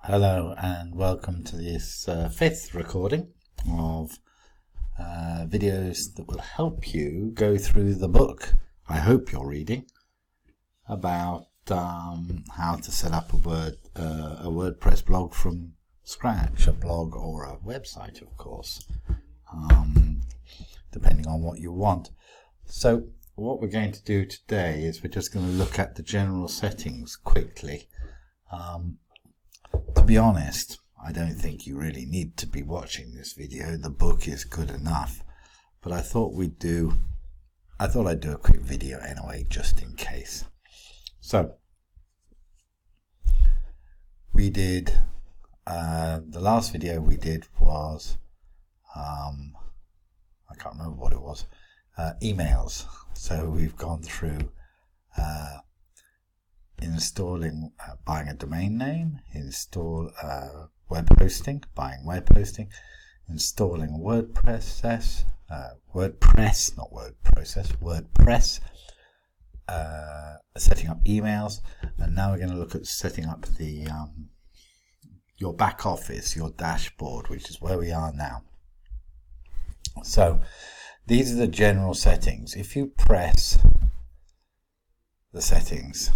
Hello and welcome to this fifth recording of videos that will help you go through the book I hope you're reading about how to set up a WordPress blog from scratch, a blog or a website, of course, depending on what you want. So what we're going to do today is we're just going to look at the general settings quickly. To be honest, I don't think you really need to be watching this video. The book is good enough, but I thought I'd do a quick video anyway, just in case. So we did the last video we did was I can't remember what it was, emails. So we've gone through installing, buying a domain name, install web hosting, buying web hosting, installing WordPress, setting up emails, and now we're going to look at setting up the your back office, your dashboard, which is where we are now. So these are the general settings. If you press the settings,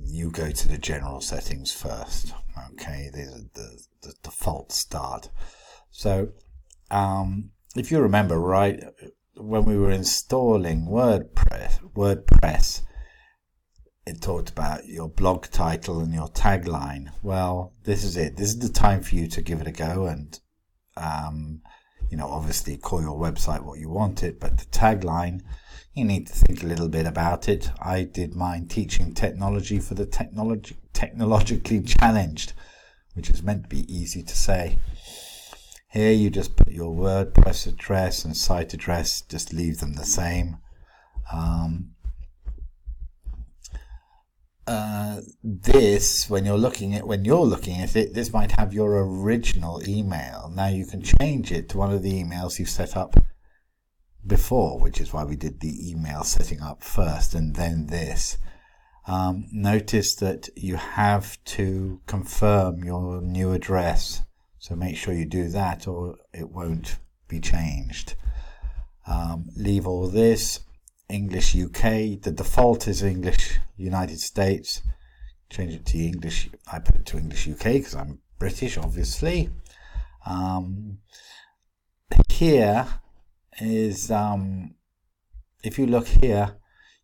you go to the general settings first. Okay, these are the default start. So if you remember, right, when we were installing WordPress, it talked about your blog title and your tagline. Well, this is it. This is the time for you to give it a go and obviously call your website what you want it, but the tagline, you need to think a little bit about it. I did mine teaching technology for the technologically challenged, which is meant to be easy to say. Here you just put your WordPress address and site address, just leave them the same. This, when you're looking at it, this might have your original email. Now you can change it to one of the emails you set up before, which is why we did the email setting up first and then this. Notice that you have to confirm your new address, so make sure you do that or it won't be changed. Leave all this. English UK, the default is English United States. Change it to English. I put it to English UK because I'm British, obviously. Here is if you look here,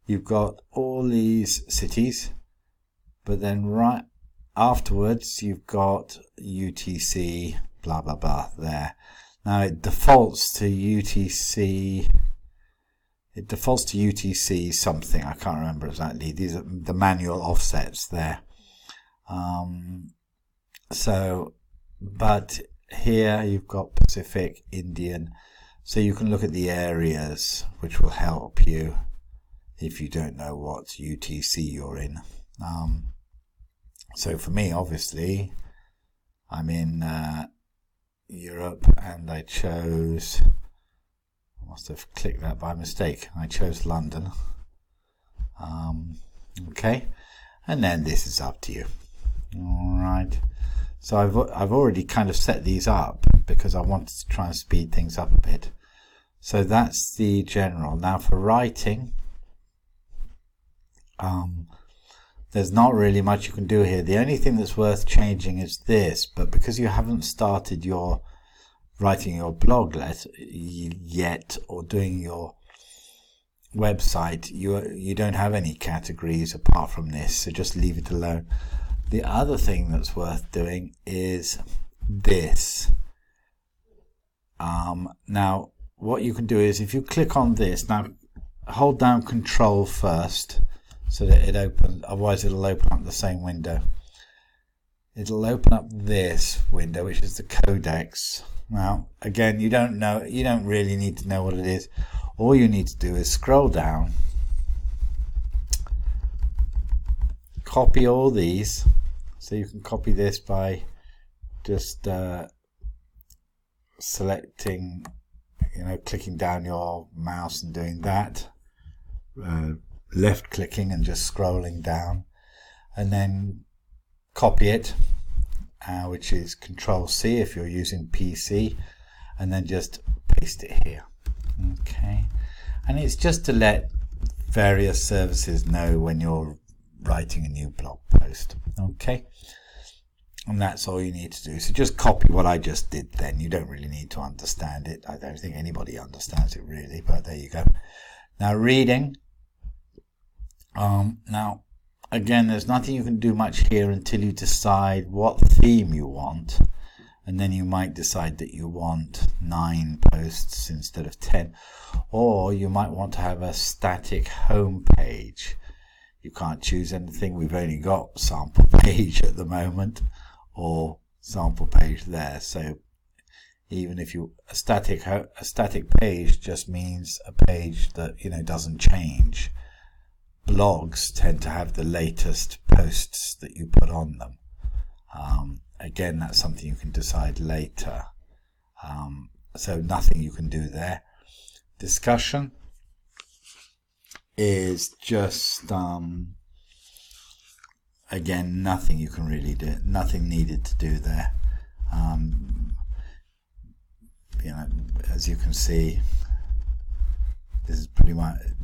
you've got all these cities, but then right afterwards you've got UTC blah blah blah there. Now it defaults to UTC something, I can't remember exactly. These are the manual offsets there. But here you've got Pacific, Indian. So you can look at the areas, which will help you if you don't know what UTC you're in. So for me, obviously, I'm in Europe, and I chose, I must have clicked that by mistake. I chose London. Okay, and then this is up to you. All right. So I've already kind of set these up because I wanted to try and speed things up a bit. So that's the general. Now for writing, there's not really much you can do here. The only thing that's worth changing is this, but because you haven't started your writing your blog yet or doing your website, you don't have any categories apart from this, so just leave it alone. The other thing that's worth doing is this. Now what you can do is, if you click on this, now hold down Control first so that it opens, otherwise it'll open up the same window. It'll open up this window, which is the codex. Now again, you don't really need to know what it is. All you need to do is scroll down, copy all these. So you can copy this by just selecting, clicking down your mouse and doing that, left clicking and just scrolling down, and then copy it, which is Control C if you're using PC, and then just paste it here. Okay, and it's just to let various services know when you're writing a new blog post. Okay, and that's all you need to do. So just copy what I just did then. You don't really need to understand it. I don't think anybody understands it really, but there you go. Now reading. Now again, there's nothing you can do much here until you decide what theme you want, and then you might decide that you want 9 posts instead of 10, or you might want to have a static home page. You can't choose anything. We've only got sample page at the moment, or sample page there. So even if a static page just means a page that doesn't change. Blogs tend to have the latest posts that you put on them. Again, that's something you can decide later. So nothing you can do there. Discussion is just again, nothing you can really do, nothing needed to do there. As you can see, this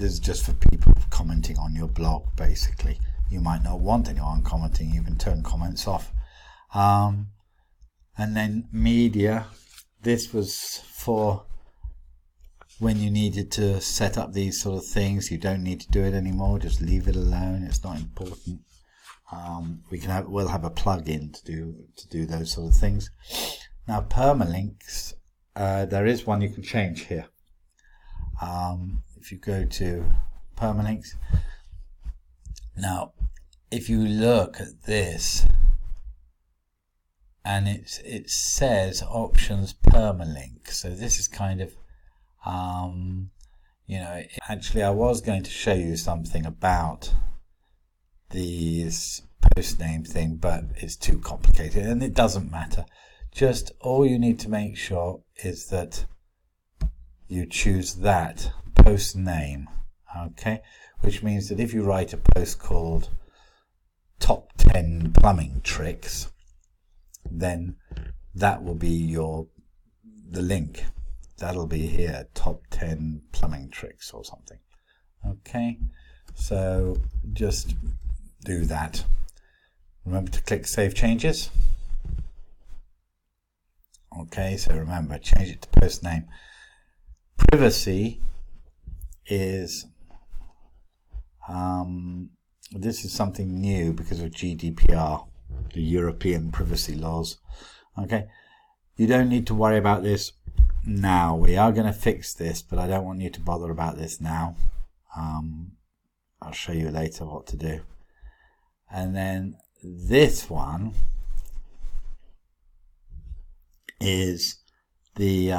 is just for people commenting on your blog. Basically, you might not want anyone commenting. You can turn comments off. And then media, this was for when you needed to set up these sort of things. You don't need to do it anymore. Just leave it alone. It's not important. We'll have a plug-in to do those sort of things. Now permalinks, there is one you can change here. If you go to permalinks, now if you look at this, and it says options permalink. So this is kind of actually I was going to show you something about this post name thing, but it's too complicated and it doesn't matter. Just all you need to make sure is that you choose that post name, okay, which means that if you write a post called top 10 plumbing tricks, then that will be the link. That'll be here, top 10 plumbing tricks or something. Okay, so just do that. Remember to click Save Changes. Okay, so remember, change it to post name. Privacy is this is something new because of GDPR, the European privacy laws. Okay, you don't need to worry about this now. We are going to fix this, but I don't want you to bother about this now. I'll show you later what to do. And then this one is the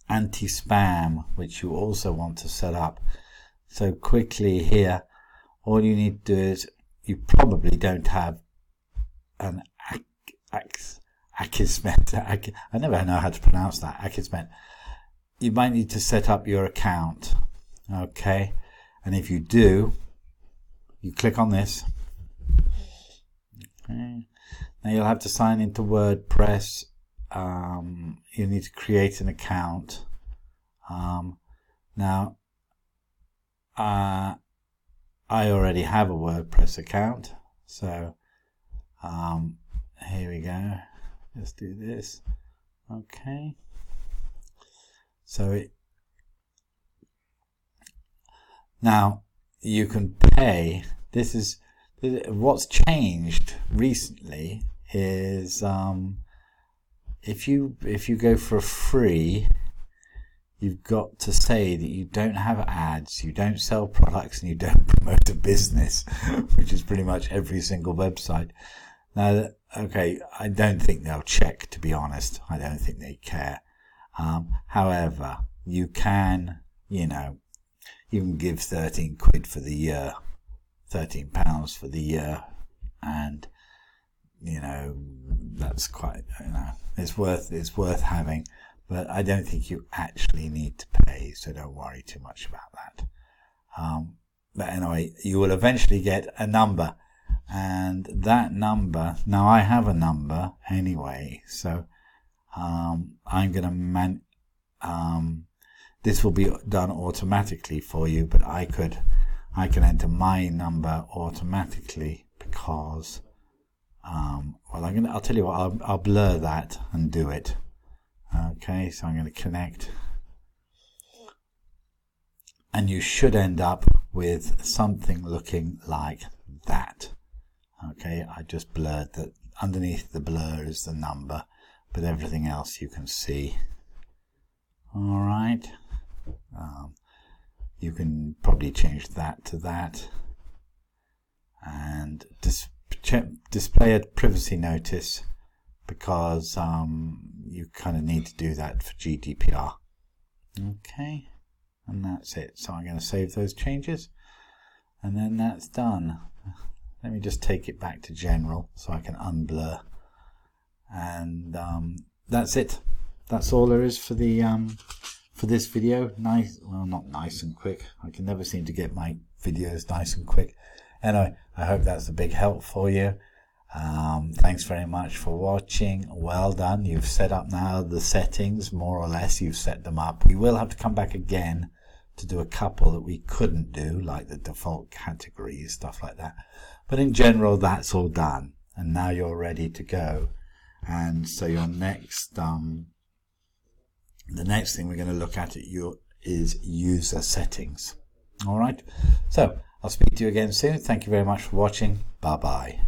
anti-spam, which you also want to set up. So quickly here, all you need to do is, you probably don't have an Akismet. I never know how to pronounce that. Akismet. You might need to set up your account. Okay, and if you do, you click on this. Okay. Now you'll have to sign into WordPress. You need to create an account. Now I already have a WordPress account, so here we go. Let's do this. Okay, so now you can pay. This is what's changed recently is if you go for a free, you've got to say that you don't have ads, you don't sell products, and you don't promote a business, which is pretty much every single website. Now, okay, I don't think they'll check, to be honest. I don't think they care. However, you can, you can give 13 quid for the year, £13 for the year, and that's quite, it's worth having. But I don't think you actually need to pay, so don't worry too much about that. But anyway, you will eventually get a number, and that number, now I have a number anyway, so I'm going to this will be done automatically for you, but I can enter my number automatically because well, I'll tell you what, I'll blur that and do it. Okay, so I'm going to connect, and you should end up with something looking like that. Okay, I just blurred that. Underneath the blur is the number, but everything else you can see. All right, you can probably change that to that, and display a privacy notice, because you kind of need to do that for GDPR. Okay, and that's it. So I'm going to save those changes, and then that's done. Let me just take it back to general so I can unblur, and that's it. That's all there is for the for this video. Nice, well, not nice and quick. I can never seem to get my videos nice and quick. Anyway, I hope that's a big help for you. Thanks very much for watching. Well done. You've set up now the settings, more or less. You've set them up. We will have to come back again to do a couple that we couldn't do, like the default categories, stuff like that. But in general, that's all done, and now you're ready to go. And so your next the next thing we're going to look at is user settings. All right, so I'll speak to you again soon. Thank you very much for watching. Bye bye.